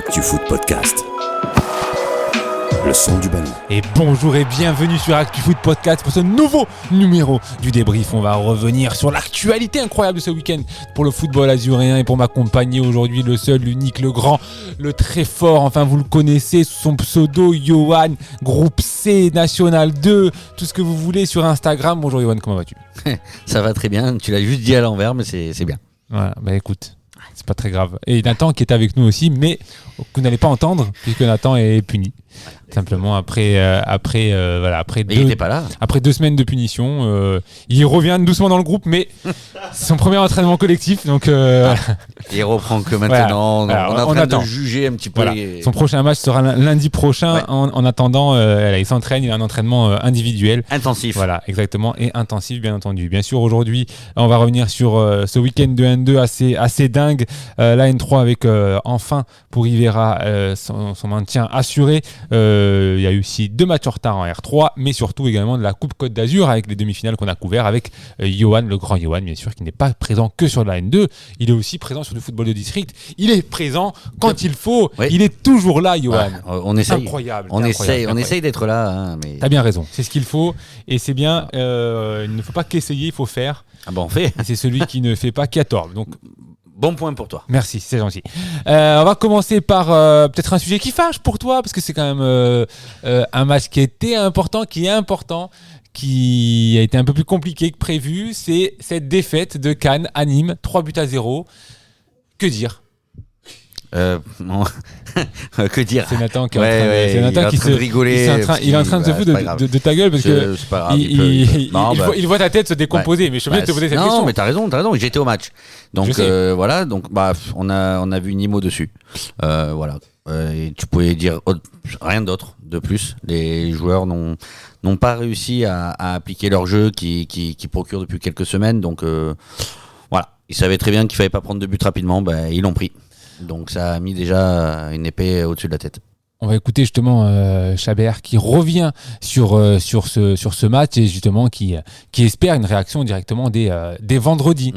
Actu Foot Podcast. Le son du ballon. Et bonjour et bienvenue sur Actu Foot Podcast pour ce nouveau numéro du débrief. On va revenir sur l'actualité incroyable de ce week-end pour le football azuréen et pour m'accompagner aujourd'hui le seul, l'unique, le grand, le très fort. Enfin, vous le connaissez sous son pseudo Johan, groupe C, National 2, tout ce que vous voulez sur Instagram. Bonjour Johan, comment vas-tu ? Ça va très bien, tu l'as juste dit à l'envers, mais c'est bien. Voilà, bah écoute, c'est pas très grave. Et Nathan qui est avec nous aussi, mais que vous n'allez pas entendre puisque Nathan est puni. Simplement après Mais il n'était pas là. Après 2 semaines de punition, il revient doucement dans le groupe, mais c'est son premier entraînement collectif, donc Il reprend que maintenant. Voilà. On est en train de juger un petit peu. Voilà. Son prochain match sera lundi prochain. Ouais. En attendant, il s'entraîne, il a un entraînement individuel. Intensif. Voilà, exactement, et intensif, bien entendu. Bien sûr, aujourd'hui, on va revenir sur ce week-end de N2 assez dingue. La N3 avec enfin pour Rivera son maintien assuré. Il y a eu aussi 2 matchs en retard en R3, mais surtout également de la Coupe Côte d'Azur avec les demi-finales qu'on a couvert avec Johan, le grand Johan, bien sûr, qui n'est pas présent que sur la N2. Il est aussi présent sur du football de district. Il est présent quand il faut. Oui. Il est toujours là, Johan. On essaye. Incroyable. On essaye d'être là. Hein, mais... T'as bien raison. C'est ce qu'il faut. Et c'est bien. Il ne faut pas qu'essayer, il faut faire. Ah bon, on fait. Et c'est celui qui ne fait pas qui a tort. Donc. Bon point pour toi. Merci, c'est gentil. On va commencer par peut-être un sujet qui fâche pour toi, parce que c'est quand même un match qui était important, qui a été un peu plus compliqué que prévu. C'est cette défaite de Cannes à Nîmes, 3-0. Que dire ? Que dire ? C'est Nathan qui est en train de rigoler. Il est en train de se foutre de ta gueule parce que il voit ta tête se décomposer. Mais je suis obligé de te poser cette question. Non, mais t'as raison. J'étais au match. Donc voilà. Donc on a vu Nîmes au-dessus. Voilà. Et tu pouvais dire rien d'autre de plus. Les joueurs n'ont pas réussi à appliquer leur jeu qui procure depuis quelques semaines. Donc voilà. Ils savaient très bien qu'il fallait pas prendre de but rapidement. Ils l'ont pris. Donc ça a mis déjà une épée au-dessus de la tête. On va écouter justement Chabert qui revient sur ce match et justement qui espère une réaction directement dès vendredi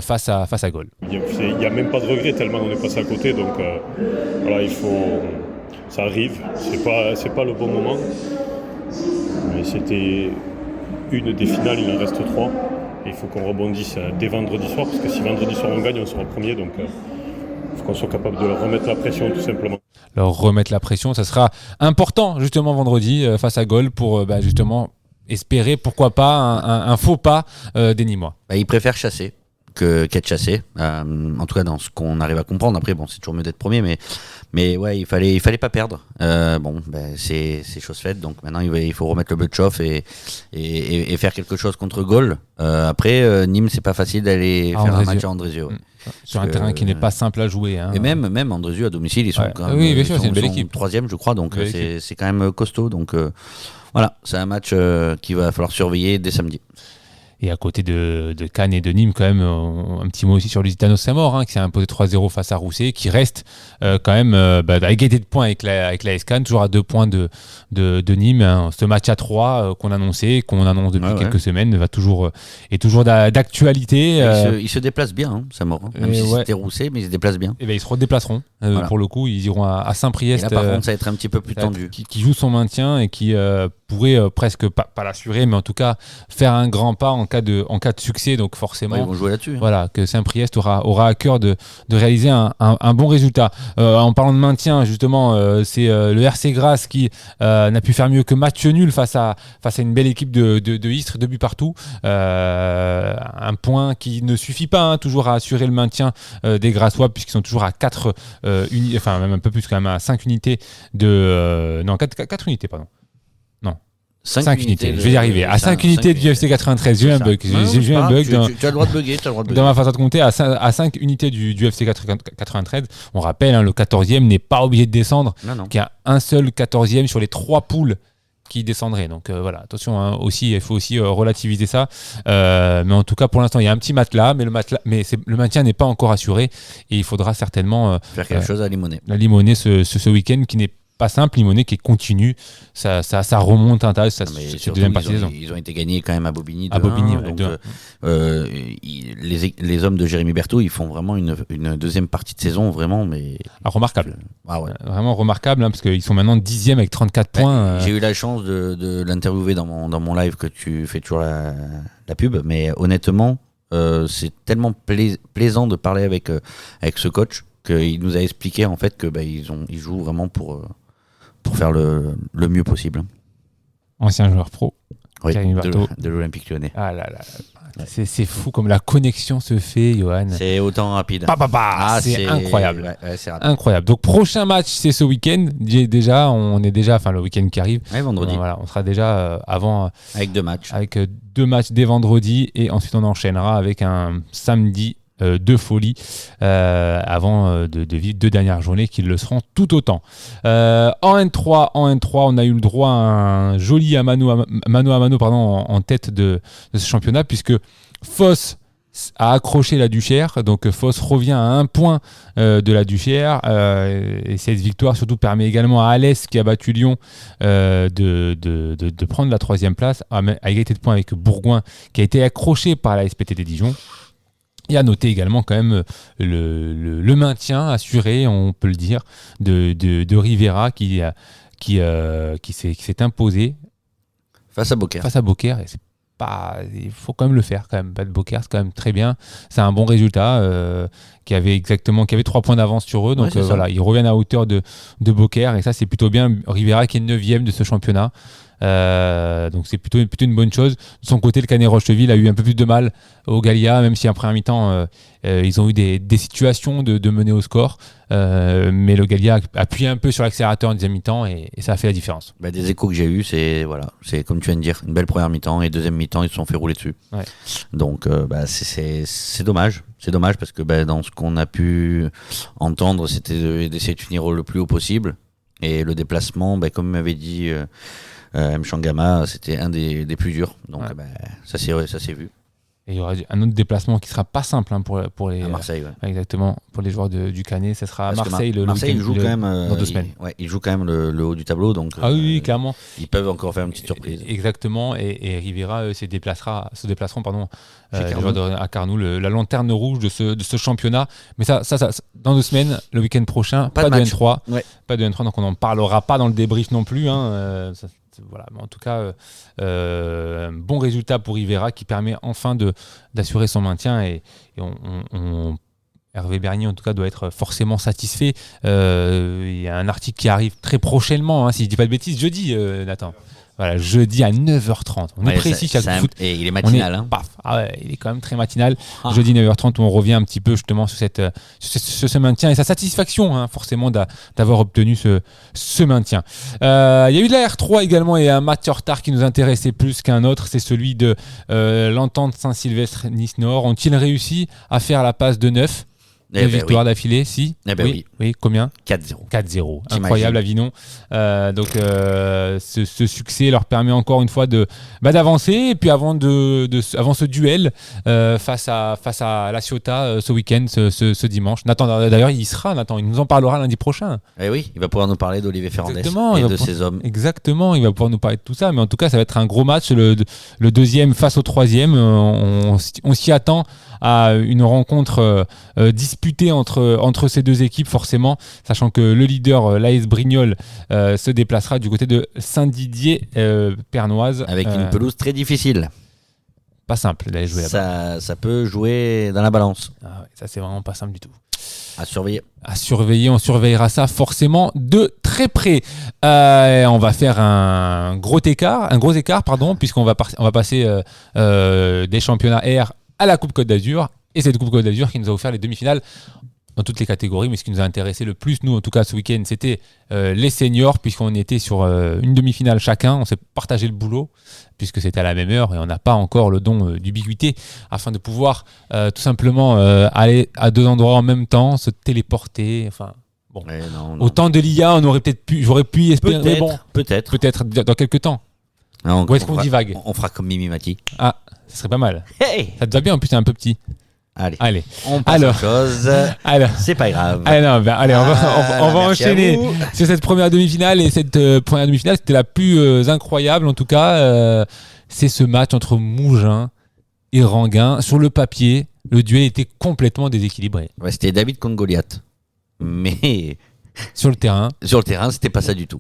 face à Gaulle. Il n'y a même pas de regret tellement on est passé à côté. Donc voilà, ça arrive. C'est pas le bon moment. Mais c'était une des finales, il en reste 3. Et il faut qu'on rebondisse dès vendredi soir parce que si vendredi soir on gagne, on sera premier. Donc il faut qu'on soit capable de leur remettre la pression tout simplement. Leur remettre la pression, ça sera important justement vendredi face à Gaulle pour justement espérer pourquoi pas un faux pas des Nîmois. Ils préfèrent chasser qu'être chassés, en tout cas dans ce qu'on arrive à comprendre. Après c'est toujours mieux d'être premier, mais ouais, il fallait pas perdre. C'est chose faite, donc maintenant il faut remettre le bleu de chauffe et faire quelque chose contre Gaulle. Après Nîmes, c'est pas facile d'aller faire un match à Andrézieux. Ouais. Sur un terrain qui n'est pas simple à jouer. Hein. Et même Andrézieux à domicile, ils sont quand même. Oui, bien sûr, c'est une belle équipe. 3e, je crois, donc c'est quand même costaud. Donc voilà, c'est un match qu'il va falloir surveiller dès samedi. Et à côté de Cannes et de Nîmes, quand même, un petit mot aussi sur Lusitano Saint-Maur, qui s'est imposé 3-0 face à Rousset, qui reste quand même à égalité de points avec la AS Cannes, toujours à 2 points de Nîmes. Hein. Ce match à 3 qu'on annonce depuis quelques semaines est toujours d'actualité. Il se déplace bien, Saint-Maur. Même si c'était Rousset, mais il se déplace bien. Et ils se redéplaceront. Pour le coup, ils iront à Saint-Priest. Et là, par contre, ça va être un petit peu plus tendu. Qui joue son maintien et qui pourrait presque pas l'assurer, mais en tout cas faire un grand pas en cas de succès. Donc forcément, ils vont jouer là-dessus. Voilà, que Saint-Priest aura à cœur de réaliser un bon résultat. En parlant de maintien, justement, c'est le RC Grasse qui n'a pu faire mieux que match nul face à une belle équipe de Istres, 2 buts partout. Un point qui ne suffit pas toujours à assurer le maintien des Grassois, puisqu'ils sont toujours à 4 même un peu plus quand même, à 5 unités 4 unités, pardon. 5 unités, je vais y arriver. À 5 unités du UFC 93, j'ai eu un bug. Tu as le droit de bugger. Dans ma façon de compter, à 5 unités du UFC 93, on rappelle, le 14e n'est pas obligé de descendre, qu'il y a un seul 14e sur les 3 poules qui descendrait. Donc voilà, attention, il faut aussi relativiser ça. Mais en tout cas, pour l'instant, il y a un petit matelas, mais le maintien n'est pas encore assuré et il faudra certainement faire quelque chose à limoner. La limoner ce week-end qui n'est pas simple. Limonest qui continue, ça remonte un tas, cette deuxième partie de saison. Ils ont été gagnés quand même à Bobigny. À Bobigny, ouais, donc les hommes de Jérémy Berthaud, ils font vraiment une deuxième partie de saison, vraiment, mais remarquable. Ah ouais. Vraiment remarquable, parce qu'ils sont maintenant 10e avec 34 points. J'ai eu la chance de l'interviewer dans mon live, que tu fais toujours la pub, mais honnêtement, c'est tellement plaisant de parler avec ce coach, qu'il nous a expliqué en fait que ils jouent vraiment pour faire le mieux possible. Ancien joueur pro. Oui, de l'Olympique Lyonnais. Ah là là. C'est fou comme la connexion se fait, Johan. C'est autant rapide. C'est incroyable. Ouais, c'est rapide. Incroyable. Donc prochain match, c'est ce week-end. On est déjà, le week-end qui arrive. Ouais, vendredi. Voilà, on sera déjà avant. Avec 2 matchs. Avec 2 matchs dès vendredi, et ensuite on enchaînera avec un samedi de folie avant de vivre 2 dernières journées qui le seront tout autant. En N3, on a eu le droit à un joli mano à mano en tête de ce championnat, puisque Foss a accroché la Duchère. Donc Foss revient à 1 point de la Duchère, et cette victoire surtout permet également à Alès, qui a battu Lyon, de prendre la 3e place à égalité de points avec Bourgoin, qui a été accroché par la SPTT Dijon. Et à noter également quand même le maintien assuré, on peut le dire, de Rivera qui s'est imposé face à Beaucaire. Et il faut quand même le faire, quand même. Battre Beaucaire, c'est quand même très bien. C'est un bon résultat, qui avait 3 points d'avance sur eux. Donc voilà, ils reviennent à hauteur de Beaucaire, et ça c'est plutôt bien. Rivera qui est 9e de ce championnat. Donc c'est plutôt une bonne chose. De son côté, le Canet Rocheville a eu un peu plus de mal au Gallia, même si en première mi-temps ils ont eu des situations de mener au score, mais le Gallia a appuyé un peu sur l'accélérateur en deuxième mi-temps, et ça a fait la différence. Des échos que j'ai eus, c'est comme tu viens de dire, une belle première mi-temps, et deuxième mi-temps ils se sont fait rouler dessus. Ouais. Donc c'est dommage. C'est dommage parce que dans ce qu'on a pu entendre, c'était d'essayer de finir le plus haut possible, et le déplacement, comme m'avait dit M. Changama, c'était un des plus durs. Donc ça s'est vu. Et il y aura un autre déplacement qui sera pas simple, pour les. À Marseille, exactement. Pour les joueurs du Canet, ça sera à Marseille le Marseille, week-end, il joue quand même dans 2 semaines. Il joue quand même le haut du tableau, donc. Oui, clairement. Ils peuvent encore faire une petite surprise. Exactement. Et Rivera se déplaceront à Carnoux, la lanterne rouge de ce championnat. Mais ça, dans 2 semaines, le week-end prochain, pas de N3. Ouais. Pas de N3, donc on n'en parlera pas dans le débrief non plus. Voilà. Mais en tout cas, bon résultat pour Rivera, qui permet enfin d'assurer son maintien, et Hervé Bernier en tout cas doit être forcément satisfait. Il y a un article qui arrive très prochainement, si je dis pas de bêtises, jeudi, Nathan. Voilà, jeudi à 9h30. On est précis chez le foot. Et il est matinal. Il est quand même très matinal. Jeudi 9h30, on revient un petit peu justement sur ce maintien et sa satisfaction, forcément, d'avoir obtenu ce maintien. Il y a eu de la R3 également, et un match en retard qui nous intéressait plus qu'un autre. C'est celui de l'Entente Saint-Sylvestre-Nice Nord. Ont-ils réussi à faire la passe de 9 victoires d'affilée, si. Oui, combien ? 4-0. Incroyable, Avignon. Donc ce succès leur permet encore une fois d'avancer, et puis avant ce duel face à La Ciotat ce week-end, ce dimanche. Nathan, d'ailleurs, il nous en parlera lundi prochain. Oui, il va pouvoir nous parler d'Olivier Fernandez et de ses hommes. Exactement, il va pouvoir nous parler de tout ça, mais en tout cas ça va être un gros match, le deuxième face au troisième. On s'y attend à une rencontre disputée entre ces 2 équipes, forcément, sachant que le leader, l'AS Brignoles, se déplacera du côté de Saint-Didier, Pernoise. Avec une pelouse très difficile. Pas simple d'aller jouer là-bas. Ça peut jouer dans la balance. Ça, c'est vraiment pas simple du tout. À surveiller. On surveillera ça forcément de très près. On va faire un gros écart, puisqu'on va passer des championnats R à la Coupe Côte d'Azur, et cette Coupe Côte d'Azur qui nous a offert les demi-finales dans toutes les catégories. Mais ce qui nous a intéressé le plus, nous en tout cas ce week-end, c'était les seniors, puisqu'on était sur une demi-finale chacun. On s'est partagé le boulot puisque c'était à la même heure, et on n'a pas encore le don d'ubiquité, afin de pouvoir tout simplement aller à 2 endroits en même temps, se téléporter. Enfin bon, au temps de l'IA, j'aurais pu y espérer, mais bon, peut-être dans quelques temps. Où est-ce qu'on divague ? On fera comme Mimi Mati. Ça serait pas mal. Hey, ça te va bien, en plus t'es un peu petit. Allez. On passe à autre chose. C'est pas grave. On va enchaîner sur cette première demi-finale. Et cette première demi-finale, c'était la plus incroyable, en tout cas. C'est ce match entre Mougins et Ranguin. Sur le papier, le duel était complètement déséquilibré. Ouais, c'était David contre Goliath. Mais sur le terrain, c'était pas ça du tout.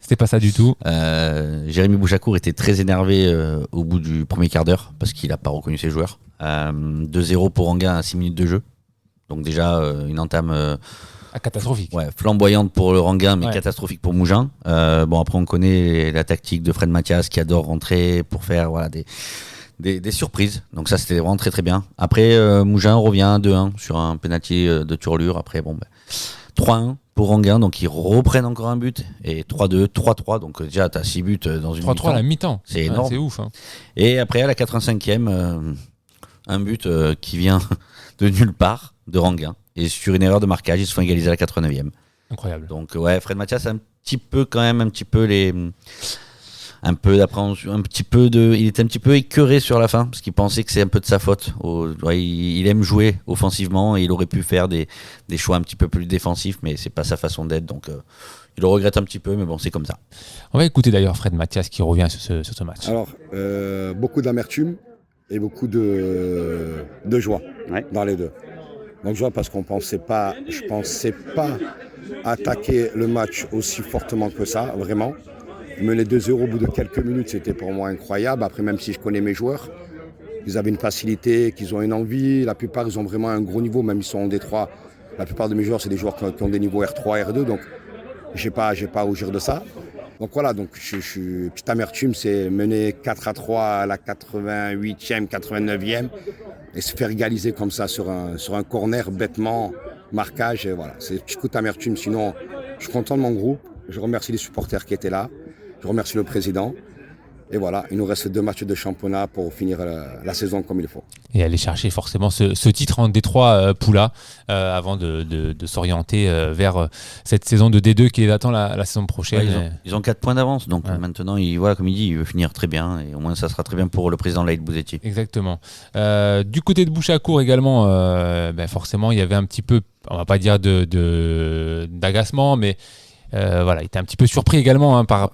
Jérémy Bouchakour était très énervé au bout du premier quart d'heure parce qu'il n'a pas reconnu ses joueurs. 2-0 pour Ranguin à 6 minutes de jeu. Donc déjà une entame catastrophique. Ouais, flamboyante pour le Ranguin, mais catastrophique pour Mougins. Après on connaît la tactique de Fred Mathias qui adore rentrer pour faire des surprises. Donc ça c'était vraiment très très bien. Après Mougins revient 2-1 sur un penalty de Turlure. Après 3-1 pour Ranguin, donc ils reprennent encore un but et 3-2, 3-3, donc déjà tu as 6 buts dans une 3-3 à la mi-temps. C'est énorme. C'est ouf. Et après à la 85e, un but qui vient de nulle part de Ranguin et sur une erreur de marquage, ils se font égaliser à la 89e. Incroyable. Donc Fred Mathias a un petit peu il était un petit peu écœuré sur la fin parce qu'il pensait que c'est un peu de sa faute. Il aime jouer offensivement et il aurait pu faire des choix un petit peu plus défensifs, mais c'est pas sa façon d'être, donc il le regrette un petit peu, mais bon, c'est comme ça. On va écouter d'ailleurs Fred Mathias qui revient sur ce match. Alors beaucoup d'amertume et beaucoup de joie dans les deux. Donc joie parce qu'on pensait pas attaquer le match aussi fortement que ça, vraiment. Mener 2-0 au bout de quelques minutes, c'était pour moi incroyable. Après, même si je connais mes joueurs, ils avaient une facilité, qu'ils ont une envie. La plupart, ils ont vraiment un gros niveau, même ils sont en D3. La plupart de mes joueurs, c'est des joueurs qui ont des niveaux R3, R2. Donc, j'ai pas à rougir de ça. Donc voilà, petite amertume, c'est mener 4-3 à la 88e, 89e et se faire égaliser comme ça sur un corner bêtement, marquage. Et voilà, c'est un petit coup d'amertume. Sinon, je suis content de mon groupe. Je remercie les supporters qui étaient là. Je remercie le président. Et voilà, il nous reste 2 matchs de championnat pour finir la saison comme il faut. Et aller chercher forcément ce titre en D3 Poula avant de s'orienter vers cette saison de D2 qui attend la saison prochaine. Ouais, ils ont 4 points d'avance. Donc maintenant, comme il dit, il veut finir très bien. Et au moins, ça sera très bien pour le président Laïd Bouzetti. Exactement. Du côté de Bouchakour également, forcément, il y avait un petit peu, on va pas dire d'agacement, mais il était un petit peu surpris également par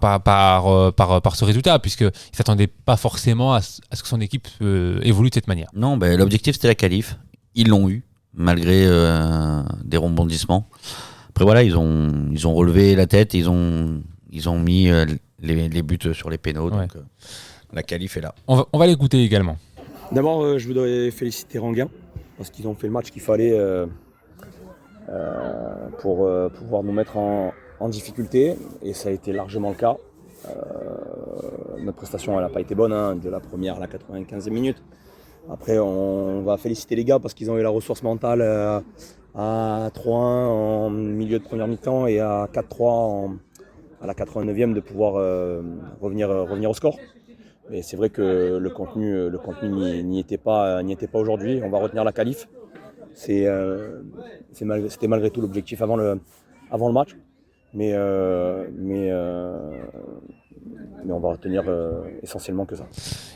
ce résultat, puisqu'il ne s'attendait pas forcément à ce que son équipe évolue de cette manière. Non, l'objectif c'était la qualif. Ils l'ont eu, malgré des rebondissements. Après ils ont relevé la tête, ils ont mis les buts sur les pénaux, donc la qualif est là. On va l'écouter également. D'abord, je voudrais féliciter Ranguin, parce qu'ils ont fait le match qu'il fallait pour pouvoir nous mettre en difficulté, et ça a été largement le cas. Notre prestation elle n'a pas été bonne, de la première à la 95e minute. Après on va féliciter les gars parce qu'ils ont eu la ressource mentale à 3-1 en milieu de première mi-temps et à 4-3 à la 89e de pouvoir revenir au score. Mais c'est vrai que le contenu n'y était pas aujourd'hui. On va retenir la qualif. C'était malgré tout l'objectif avant le match. Mais on va retenir essentiellement que ça.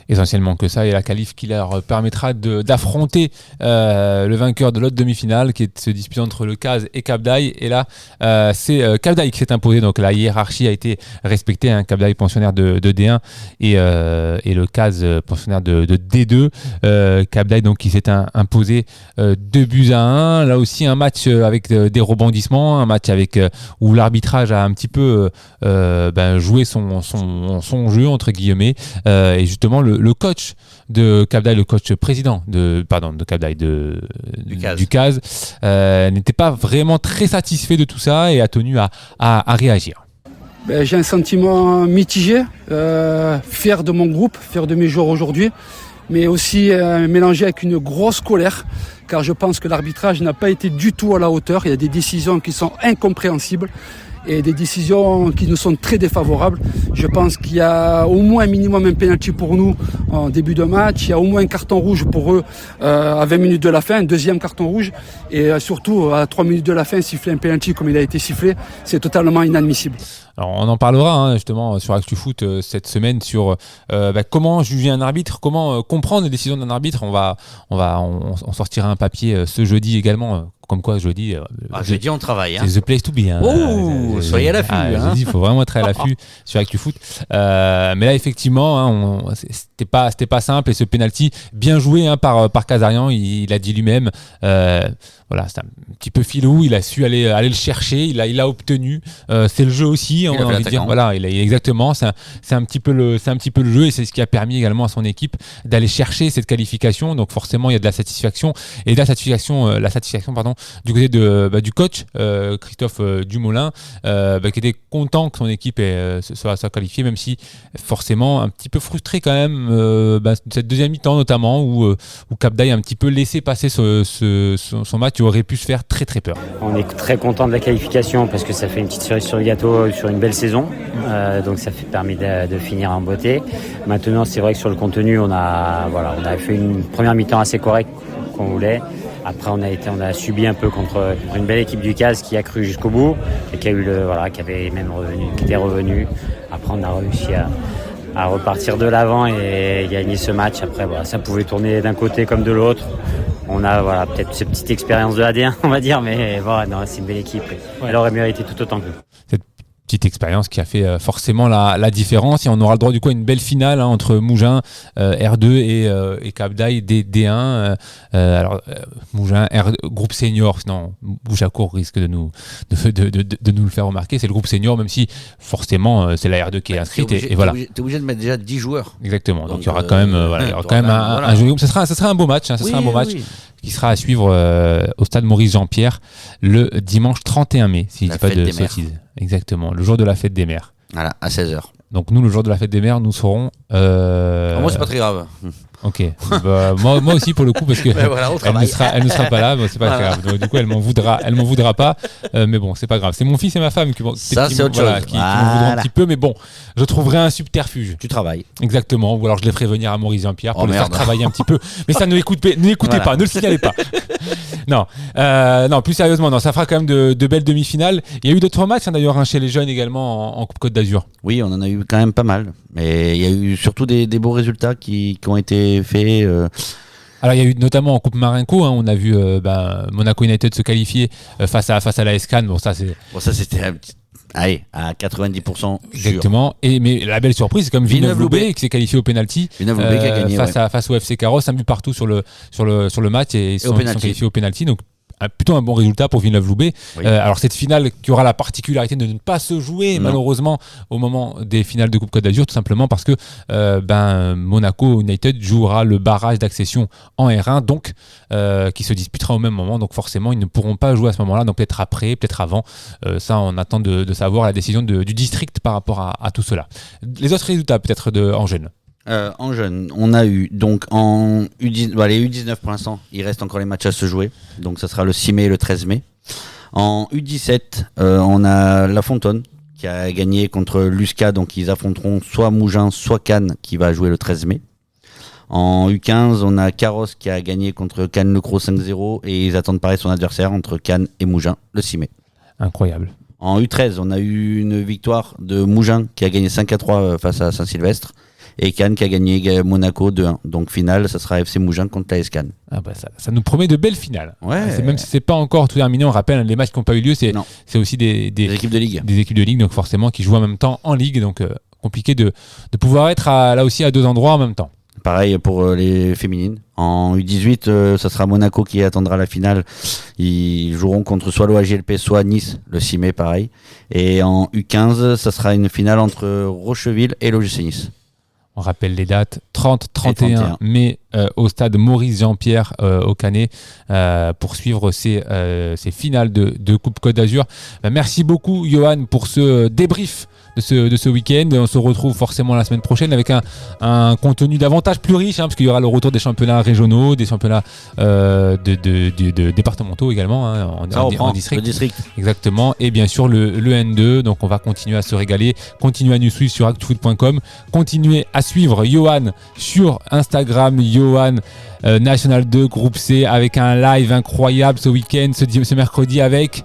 Essentiellement que ça, et la qualif qui leur permettra d'affronter le vainqueur de l'autre demi-finale qui se dispute entre le CAS et Kabdaï. Et là, c'est Kabdaï qui s'est imposé, donc la hiérarchie a été respectée. Kabdaï pensionnaire de D1 et le CAS pensionnaire de D2. Kabdaï donc qui s'est imposé 2-1. Là aussi un match avec des rebondissements, un match où l'arbitrage a un petit peu joué son jeu entre guillemets, et justement le coach de Kabdaï, le coach président de Kabdaï du CAS n'était pas vraiment très satisfait de tout ça et a tenu à réagir. J'ai un sentiment mitigé, fier de mon groupe, fier de mes joueurs aujourd'hui, mais aussi mélangé avec une grosse colère, car je pense que l'arbitrage n'a pas été du tout à la hauteur. Il y a des décisions qui sont incompréhensibles et des décisions qui nous sont très défavorables. Je pense qu'il y a au moins un minimum un penalty pour nous en début de match. Il y a au moins un carton rouge pour eux à 20 minutes de la fin, un deuxième carton rouge. Et surtout, à 3 minutes de la fin, siffler un penalty comme il a été sifflé, c'est totalement inadmissible. Alors, on en parlera justement sur ActuFoot cette semaine sur comment juger un arbitre, comment comprendre les décisions d'un arbitre. On sortira un papier ce jeudi également. Comme quoi, jeudi. Jeudi, on travaille. C'est the place to be. Soyez à l'affût. Jeudi, il faut vraiment être à l'affût sur ActuFoot. Mais là, effectivement, c'était pas simple. Et ce penalty, bien joué par Kazarian, il a dit lui-même. Voilà, c'est un petit peu filou. Il a su aller le chercher. Il l'a obtenu. C'est le jeu aussi. On a envie de dire. Voilà, exactement. C'est un petit peu le jeu et c'est ce qui a permis également à son équipe d'aller chercher cette qualification. Donc forcément, il y a de la satisfaction et de la satisfaction, du côté du coach Christophe Dumoulin, qui était content que son équipe soit qualifiée, même si forcément un petit peu frustré quand même cette deuxième mi-temps notamment où Cap d'Agde a un petit peu laissé passer son match qui aurait pu se faire très très peur. On est très content de la qualification parce que ça fait une petite cerise sur le gâteau sur une belle saison, donc ça permis de finir en beauté. Maintenant, c'est vrai que sur le contenu, on a fait une première mi-temps assez correcte qu'on voulait. Après, on a subi un peu contre une belle équipe du CAS qui a cru jusqu'au bout et qui était revenu. Après, on a réussi à repartir de l'avant et gagner ce match. Après, ça pouvait tourner d'un côté comme de l'autre. On a peut-être cette petite expérience de AD1, on va dire, mais c'est une belle équipe. Elle aurait mérité tout autant que nous. Cette petite expérience qui a fait forcément la différence, et on aura le droit du coup à une belle finale entre Mougins R2 et Cap d'Agde D1. Mougins groupe senior, sinon Bouchacourt risque de nous le faire remarquer. C'est le groupe senior, même si forcément c'est la R2 qui est inscrite. Et voilà. T'es obligé de mettre déjà 10 joueurs. Exactement. Donc il y aura quand même, un jeu. Ça sera un beau match. Qui sera à suivre au stade Maurice Jean-Pierre le dimanche 31 mai, si je ne dis pas de sottises. Exactement, le jour de la fête des mères. Voilà, à 16h. Donc nous, le jour de la fête des mères, nous serons... Moi, c'est pas très grave. Ok, moi aussi pour le coup, parce que elle ne sera pas là, c'est pas très grave. Donc, du coup, elle m'en voudra pas, mais bon, c'est pas grave. C'est mon fils et ma femme qui m'en voudront un petit peu, mais bon, je trouverai un subterfuge. Tu travailles. Exactement, ou alors je les ferai venir à Maurice Jean-Pierre pour les faire travailler un petit peu. Mais ça, n'écoutez pas, ne le signalez pas. Non, plus sérieusement, ça fera quand même de belles demi-finales. Il y a eu d'autres matchs d'ailleurs chez les jeunes également en Coupe Côte d'Azur. Oui, on en a eu quand même pas mal. Mais il y a eu surtout des beaux résultats qui ont été faits. Alors il y a eu notamment en Coupe Marenco, on a vu Monaco United se qualifier face à la SCAN. Ça c'était à 90%. Exactement. Mais la belle surprise, c'est comme Villeneuve-Loubet qui s'est qualifié au penalty Villeneuve-Loubet qui a gagné face au FC Carros, un but partout sur le match et ils sont qualifiés au penalty. Donc plutôt un bon résultat pour Villeneuve-Loubet. Oui. Alors cette finale qui aura la particularité de ne pas se jouer malheureusement au moment des finales de Coupe Côte d'Azur, tout simplement parce que Monaco United jouera le barrage d'accession en R1, donc qui se disputera au même moment. Donc forcément ils ne pourront pas jouer à ce moment-là, donc peut-être après, peut-être avant. Ça on attend de savoir la décision du district par rapport à tout cela. Les autres résultats peut-être en jeunes. En jeune, on a eu donc en U19, les U19 pour l'instant, il reste encore les matchs à se jouer, donc ça sera le 6 mai et le 13 mai. En U17, on a La Fontaine qui a gagné contre l'USCA, donc ils affronteront soit Mougins, soit Cannes qui va jouer le 13 mai. En U15, on a Carros qui a gagné contre Cannes-Le-Cros 5-0 et ils attendent pareil son adversaire entre Cannes et Mougins le 6 mai. Incroyable. En U13, on a eu une victoire de Mougins qui a gagné 5-3 face à Saint-Sylvestre. Et Cannes qui a gagné Monaco 2-1. Donc finale, ça sera FC Mougins contre l'AS Cannes. Ça nous promet de belles finales. Ouais. Même si c'est pas encore tout terminé, on rappelle les matchs qui n'ont pas eu lieu, c'est aussi des équipes de ligue. Des équipes de ligue, donc forcément qui jouent en même temps en ligue. Donc compliqué de pouvoir être là aussi à deux endroits en même temps. Pareil pour les féminines. En U18, ça sera Monaco qui attendra la finale. Ils joueront contre soit l'OAGLP, soit Nice, le 6 mai, pareil. Et en U15, ça sera une finale entre Rocheville et l'OGC Nice. On rappelle les dates, 30-31 mai au stade Maurice Jean-Pierre au Canet pour suivre ces finales de Coupe Côte d'Azur. Merci beaucoup Johan pour ce débrief de ce week-end. On se retrouve forcément la semaine prochaine avec un contenu davantage plus riche, parce qu'il y aura le retour des championnats régionaux, des championnats de départementaux également, en district. Le district. Exactement. Et bien sûr le N2. Donc on va continuer à se régaler, continuer à nous suivre sur actufoot.com, continuer à suivre Johan sur Instagram, Johan, National 2, groupe C, avec un live incroyable ce week-end, ce mercredi avec...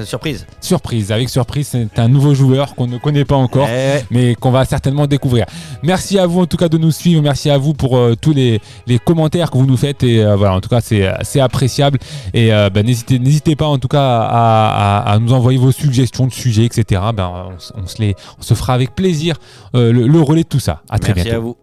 Surprise. Avec Surprise, c'est un nouveau joueur qu'on ne connaît pas encore, mais qu'on va certainement découvrir. Merci à vous en tout cas de nous suivre, merci à vous pour tous les commentaires que vous nous faites, et voilà, en tout cas c'est appréciable, et n'hésitez pas en tout cas à nous envoyer vos suggestions de sujets, etc. On se fera avec plaisir le relais de tout ça. À très bientôt. Merci à vous.